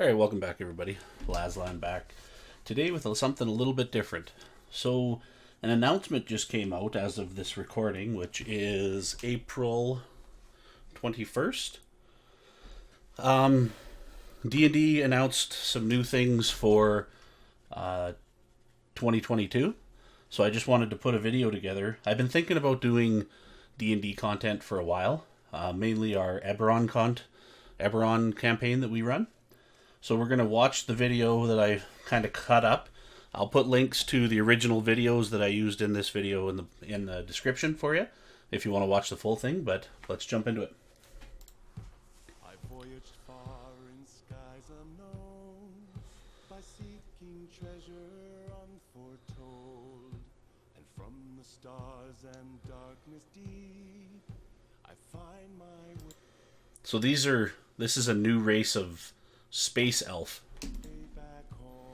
Alright, welcome back everybody. Lazlan back. Today with something a little bit different. So, an announcement just came out as of this recording, which is April 21st. D&D announced some new things for 2022. So I just wanted to put a video together. I've been thinking about doing D&D content for a while. Mainly our Eberron campaign that we run. So we're going to watch the video that I kind of cut up. I'll put links to the original videos that I used in this video in the description for you, if you want to watch the full thing, but let's jump into it. I voyaged far in skies unknown, by seeking treasure unforetold, and from the stars and darkness deep, I find my way So this is a new race of space elf. back home.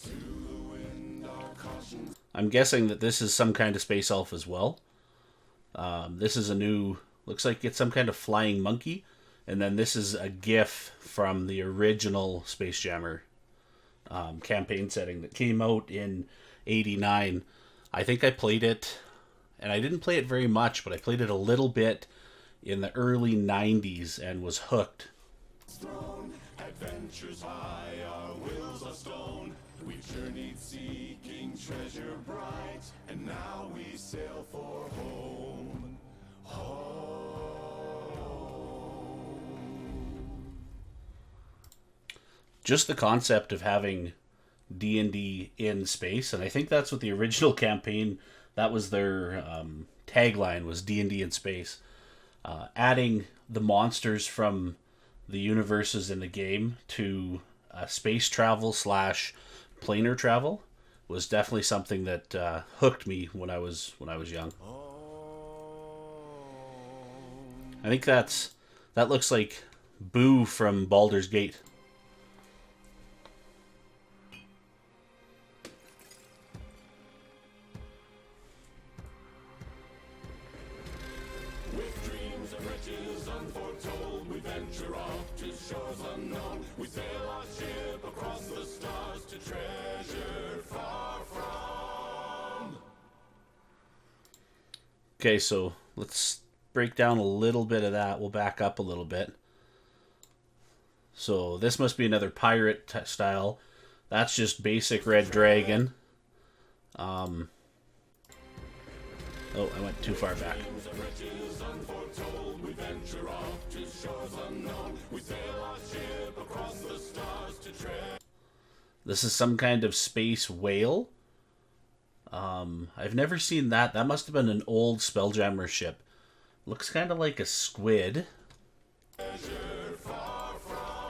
To the wind our caution. I'm guessing that this is some kind of space elf as well. This is a new, looks like it's some kind of flying monkey. And then this is a GIF from the original Spelljammer campaign setting that came out in '89. I think I played it, and I didn't play it very much, but I played it a little bit in the early '90s and was hooked. Throne, adventures high, our wills are stone. We journeyed seeking treasure bright, and now we sail for home. Just the concept of having D&D in space, and I think that's what the original campaign, that was their tagline, was D&D in space. Adding the monsters from the universes in the game to space travel / planar travel was definitely something that hooked me when I was young. I think that looks like Boo from Baldur's Gate. With dreams of riches unforetold, we venture off to shores unknown. We sail our ship across the stars to treasure far from. Okay, so let's break down a little bit of that. We'll back up a little bit. So this must be another pirate style. That's just basic red dragon. Oh, I went too far back. Dreams of riches unforetold, we venture off to shores unknown. We sail our ship across the stars to treasure. This is some kind of space whale. I've never seen that. That must have been an old Spelljammer ship. Looks kind of like a squid.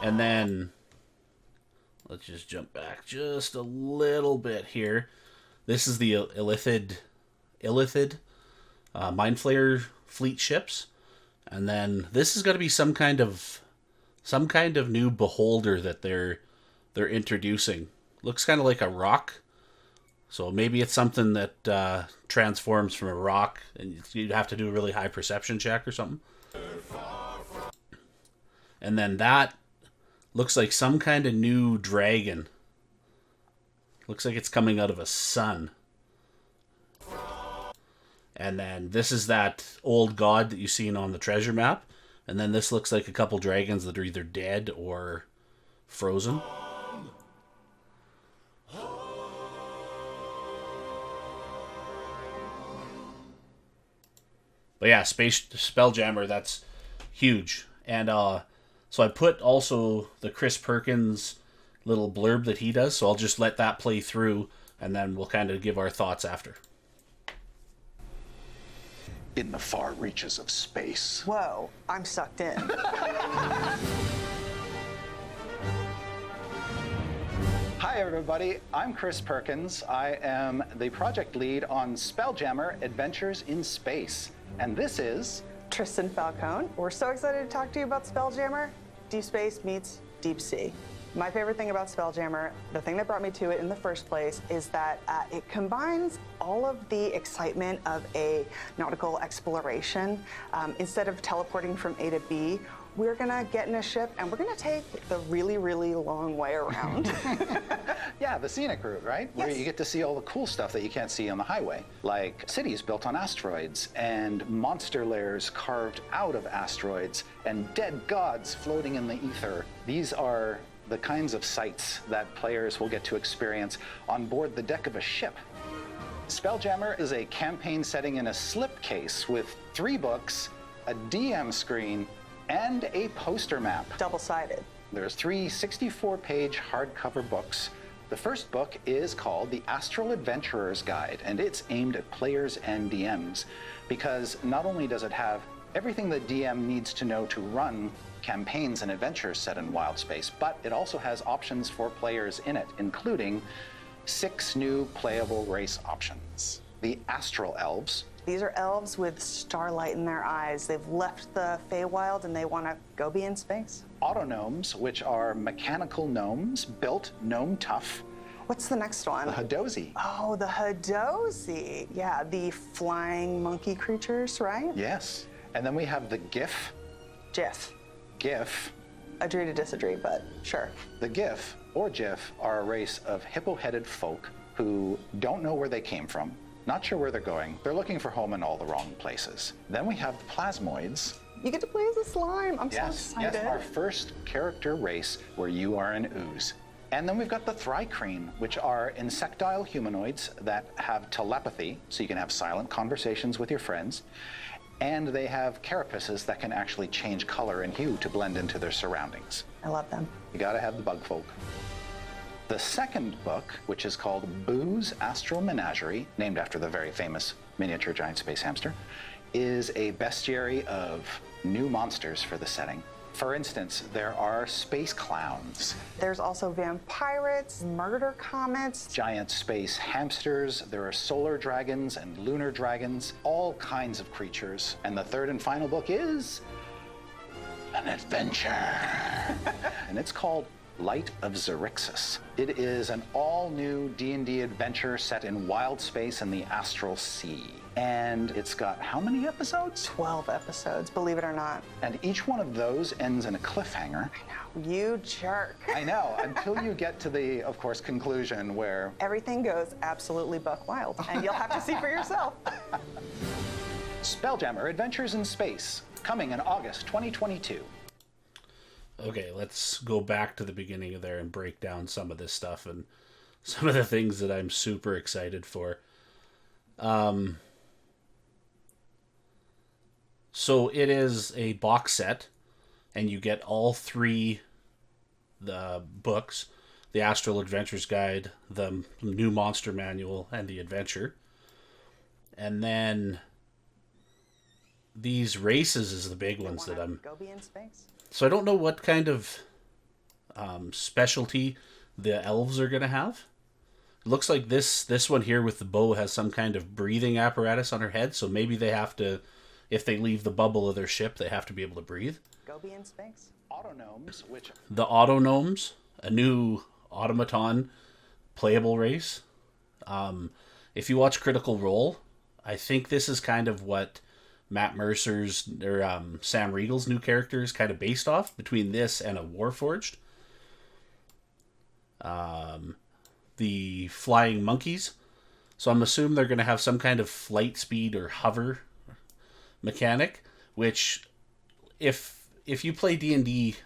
And then, let's just jump back just a little bit here. This is the Illithid Mind Flayer fleet ships. And then this is going to be some kind of new beholder that they're introducing. Looks kind of like a rock. So maybe it's something that transforms from a rock, and you'd have to do a really high perception check or something. And then that looks like some kind of new dragon. Looks like it's coming out of a sun. And then this is that old god that you've seen on the treasure map. And then this looks like a couple dragons that are either dead or frozen. But yeah, Spelljammer, that's huge. And so I put also the Chris Perkins little blurb that he does, so I'll just let that play through, and then we'll kind of give our thoughts after. In the far reaches of space. Whoa, I'm sucked in. Hi everybody, I'm Chris Perkins. I am the project lead on Spelljammer Adventures in Space. And this is... Tristan Falcone. We're so excited to talk to you about Spelljammer. Deep space meets deep sea. My favorite thing about Spelljammer, the thing that brought me to it in the first place, is that it combines all of the excitement of a nautical exploration. Instead of teleporting from A to B, we're gonna get in a ship and we're gonna take the really, really long way around. Yeah, the scenic route, right? Where Yes. you get to see all the cool stuff that you can't see on the highway, like cities built on asteroids and monster lairs carved out of asteroids and dead gods floating in the ether. These are the kinds of sights that players will get to experience on board the deck of a ship. Spelljammer is a campaign setting in a slipcase with 3 books, a DM screen, and a poster map. Double-sided. There's 3 64-page hardcover books. The first book is called The Astral Adventurer's Guide, and it's aimed at players and DMs, because not only does it have everything the DM needs to know to run campaigns and adventures set in wild space, but it also has options for players in it, including 6 new playable race options. The Astral Elves. These are elves with starlight in their eyes. They've left the Feywild and they want to go be in space. Autognomes, which are mechanical gnomes, built gnome tough. What's the next one? The Hadozi. Oh, the Hadozi. Yeah, the flying monkey creatures, right? Yes. And then we have the GIF. Jiff. GIF. Agree to disagree, but sure. The GIF, or GIF, are a race of hippo-headed folk who don't know where they came from, not sure where they're going. They're looking for home in all the wrong places. Then we have the Plasmoids. You get to play as a slime. I'm so excited. Yes, our first character race where you are an ooze. And then we've got the Thrycreen, which are insectile humanoids that have telepathy, so you can have silent conversations with your friends. And they have carapaces that can actually change color and hue to blend into their surroundings. I love them. You gotta have the bug folk. The second book, which is called Boo's Astral Menagerie, named after the very famous miniature giant space hamster, is a bestiary of new monsters for the setting. For instance, there are space clowns, There's also vampirates, murder comets. giant space hamsters, there are solar dragons and lunar dragons, all kinds of creatures. And the third and final book is an adventure. And it's called Light of Xerixis. It is an all-new D&D adventure set in wild space in the astral sea. And it's got how many episodes? 12 episodes, believe it or not. And each one of those ends in a cliffhanger. You jerk. I know, until you get to the, of course, conclusion where Everything goes absolutely buck wild, and you'll have to see for yourself. Spelljammer Adventures in Space, coming in August 2022. Okay, let's go back to the beginning of there and break down some of this stuff and some of the things that I'm super excited for. So it is a box set, and you get all 3 the books, the Astral Adventures Guide, the new Monster Manual, and the Adventure. And then these races is the big ones that I'm... Go be in space. So I don't know what kind of specialty the elves are going to have. It looks like this one here with the bow has some kind of breathing apparatus on her head, so maybe they have to, if they leave the bubble of their ship, they have to be able to breathe. Go be in space. Autognomes, which The Autognomes, a new automaton playable race. If you watch Critical Role, I think this is kind of what Matt Mercer's or Sam Riegel's new character is kind of based off, between this and a Warforged. The Flying Monkeys. So I'm assuming they're going to have some kind of flight speed or hover mechanic, which if you play D&D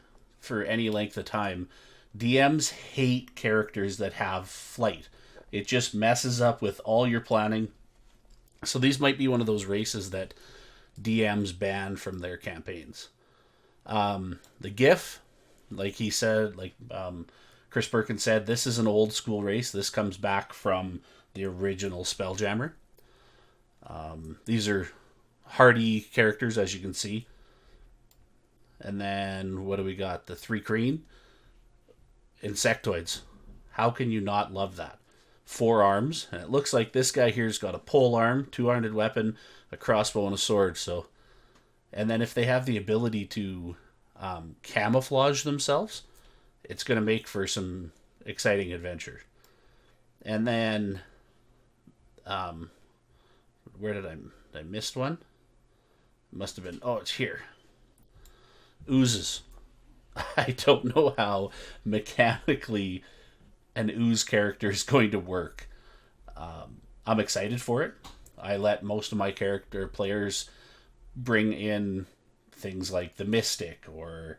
for any length of time, DMs hate characters that have flight. It just messes up with all your planning. So these might be one of those races that DMs ban from their campaigns. The GIF, like he said, Chris Perkins said, this is an old school race. This comes back from the original Spelljammer. These are hardy characters, as you can see. And then what do we got? The Thrycreen. Insectoids. How can you not love that? 4 arms. And it looks like this guy here's got a pole arm, 2-handed weapon, a crossbow, and a sword. So, and then if they have the ability to camouflage themselves, it's going to make for some exciting adventure. And then, where did I missed one? It must have been, oh, it's here. Oozes. I don't know how mechanically an ooze character is going to work. I'm excited for it. I let most of my character players bring in things like the Mystic or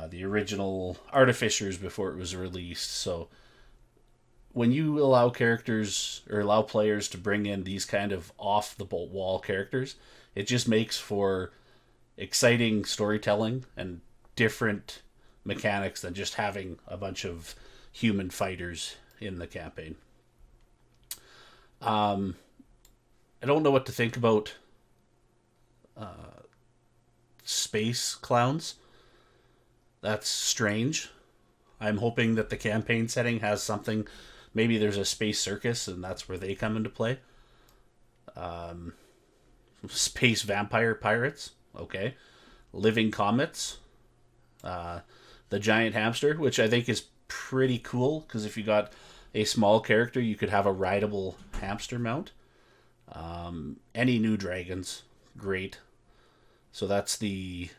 the original Artificers before it was released. So when you allow characters or allow players to bring in these kind of off the wall characters, it just makes for exciting storytelling and different mechanics than just having a bunch of human fighters in the campaign. I don't know what to think about space clowns. That's strange. I'm hoping that the campaign setting has something. Maybe there's a space circus and that's where they come into play. Space vampire pirates. Okay. Living comets. The giant hamster, which I think is pretty cool, because if you got a small character, you could have a rideable hamster mount. Any new dragons, great. So that's the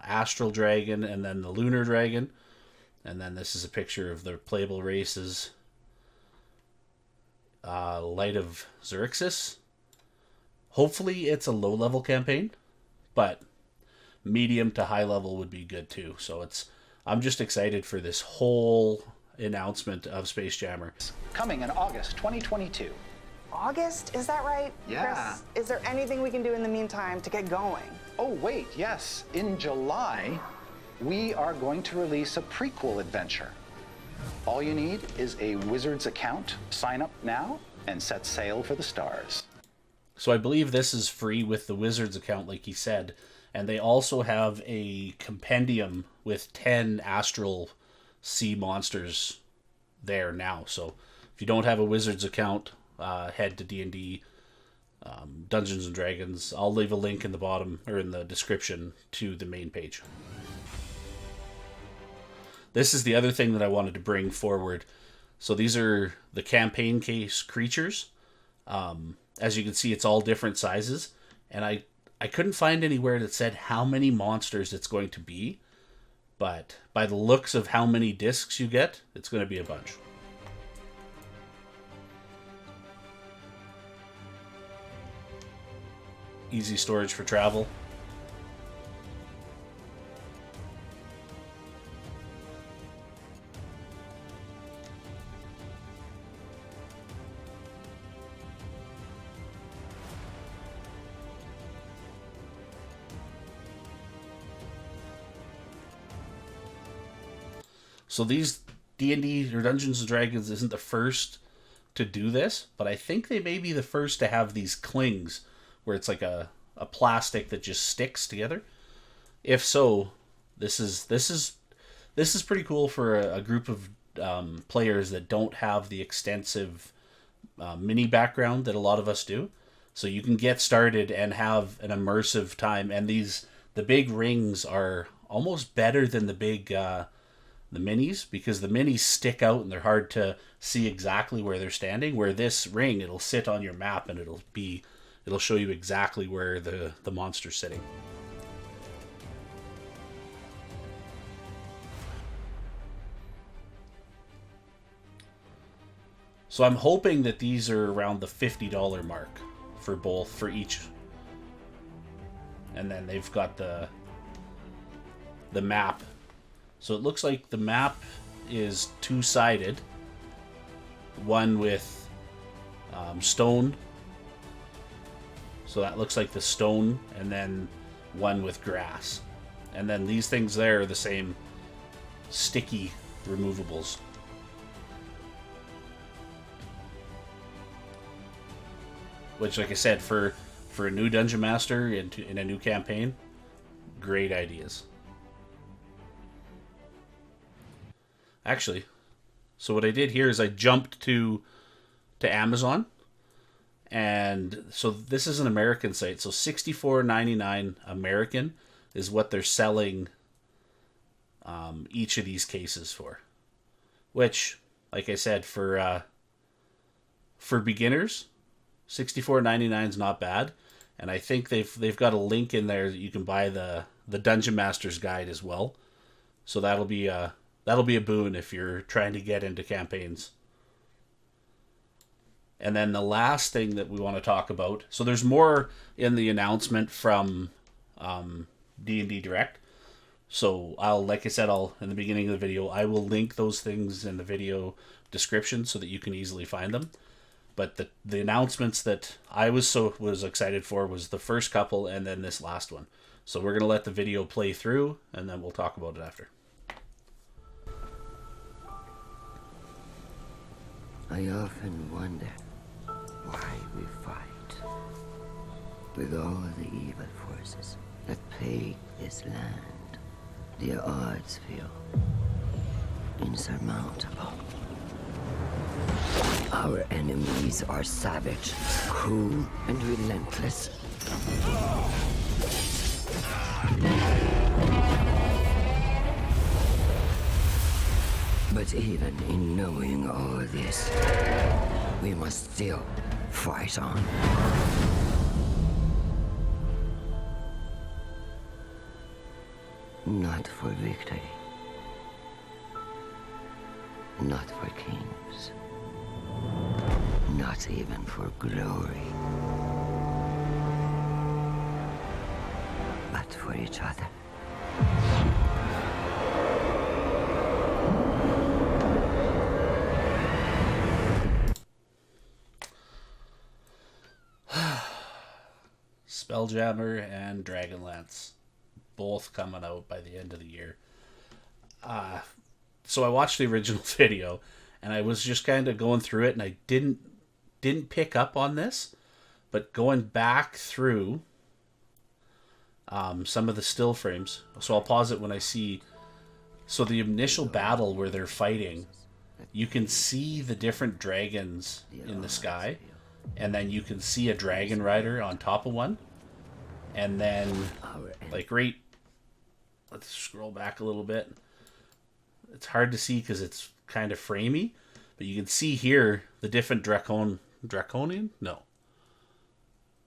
astral dragon and then the lunar dragon. And then this is a picture of the playable races. Light of Xerxes. Hopefully it's a low-level campaign, but medium to high level would be good too. So I'm just excited for this whole announcement of Spelljammer. Coming in August 2022. August, is that right? Yeah. Chris, is there anything we can do in the meantime to get going? Oh, wait, yes. In July, we are going to release a prequel adventure. All you need is a Wizards account, sign up now, and set sail for the stars. So I believe this is free with the Wizards account, like he said. And they also have a compendium with 10 astral sea monsters there now. So if you don't have a Wizards account, head to D&D, Dungeons and Dragons. I'll leave a link in the bottom or in the description to the main page. This is the other thing that I wanted to bring forward. So these are the campaign case creatures. As you can see, it's all different sizes. And I couldn't find anywhere that said how many monsters it's going to be. But by the looks of how many discs you get, it's going to be a bunch. Easy storage for travel. So these D&D or Dungeons & Dragons isn't the first to do this, but I think they may be the first to have these clings where it's like a plastic that just sticks together. If so, this is pretty cool for a group of players that don't have the extensive mini background that a lot of us do. So you can get started and have an immersive time. And the big rings are almost better than the minis, because the minis stick out and they're hard to see exactly where they're standing. Where this ring, it'll sit on your map and it'll show you exactly where the monster's sitting. So I'm hoping that these are around the $50 mark for each. And then they've got the map. So it looks like the map is two-sided. One with stone. So that looks like the stone, and then one with grass. And then these things there are the same sticky removables. Which, like I said, for a new Dungeon Master in a new campaign, great ideas. Actually, so what I did here is I jumped to Amazon. And so this is an American site. So $64.99 American is what they're selling each of these cases for. Which, like I said, for beginners, $64.99 is not bad. And I think they've got a link in there that you can buy the Dungeon Master's Guide as well. So that'll be a boon if you're trying to get into campaigns. And then the last thing that we want to talk about, so there's more in the announcement from D&D Direct. So like I said, in the beginning of the video, I will link those things in the video description so that you can easily find them. But the announcements that I was excited for was the first couple and then this last one. So we're going to let the video play through and then we'll talk about it after. I often wonder why we fight with all the evil forces that plague this land. The odds feel insurmountable. Our enemies are savage, cruel, and relentless. But even in knowing all this, we must still fight on. Not for victory. Not for kings. Not even for glory. But for each other. Spelljammer and Dragonlance, both coming out by the end of the year. So I watched the original video, and I was just kind of going through it, and I didn't pick up on this, but going back through some of the still frames. So I'll pause it when I see. So the initial battle where they're fighting, you can see the different dragons in the sky, and then you can see a dragon rider on top of one. And then, let's scroll back a little bit. It's hard to see because it's kind of framey, but you can see here the different draconian? No.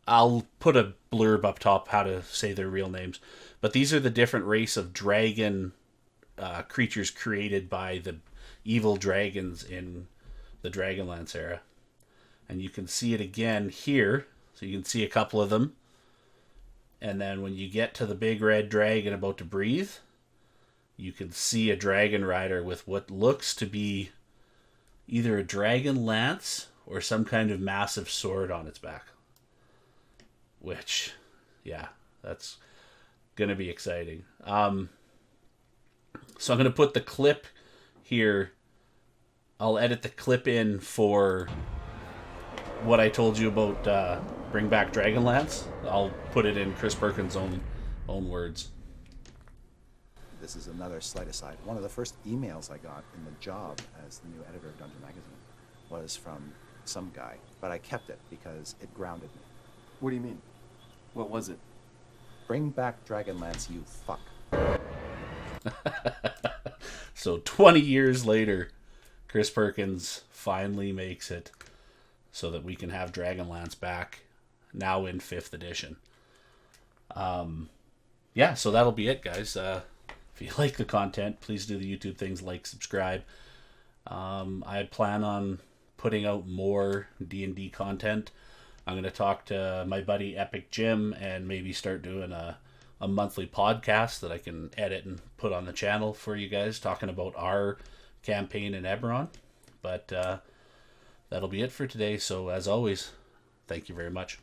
I'll put a blurb up top how to say their real names. But these are the different race of dragon creatures created by the evil dragons in the Dragonlance era. And you can see it again here. So you can see a couple of them. And then when you get to the big red dragon about to breathe, you can see a dragon rider with what looks to be either a dragon lance or some kind of massive sword on its back. Which, yeah, that's going to be exciting. So I'm going to put the clip here. I'll edit the clip in for what I told you about Bring Back Dragonlance. I'll put it in Chris Perkins' own words. This is another slight aside. One of the first emails I got in the job as the new editor of Dungeon Magazine was from some guy, but I kept it because it grounded me. What do you mean? What was it? Bring back Dragonlance, you fuck. So 20 years later, Chris Perkins finally makes it so that we can have Dragonlance back, now in 5th edition. Yeah, so that'll be it, guys. If you like the content, please do the YouTube things, like, subscribe. I plan on putting out more D&D content. I'm going to talk to my buddy Epic Jim and maybe start doing a monthly podcast that I can edit and put on the channel for you guys, talking about our campaign in Eberron. But that'll be it for today. So as always, thank you very much.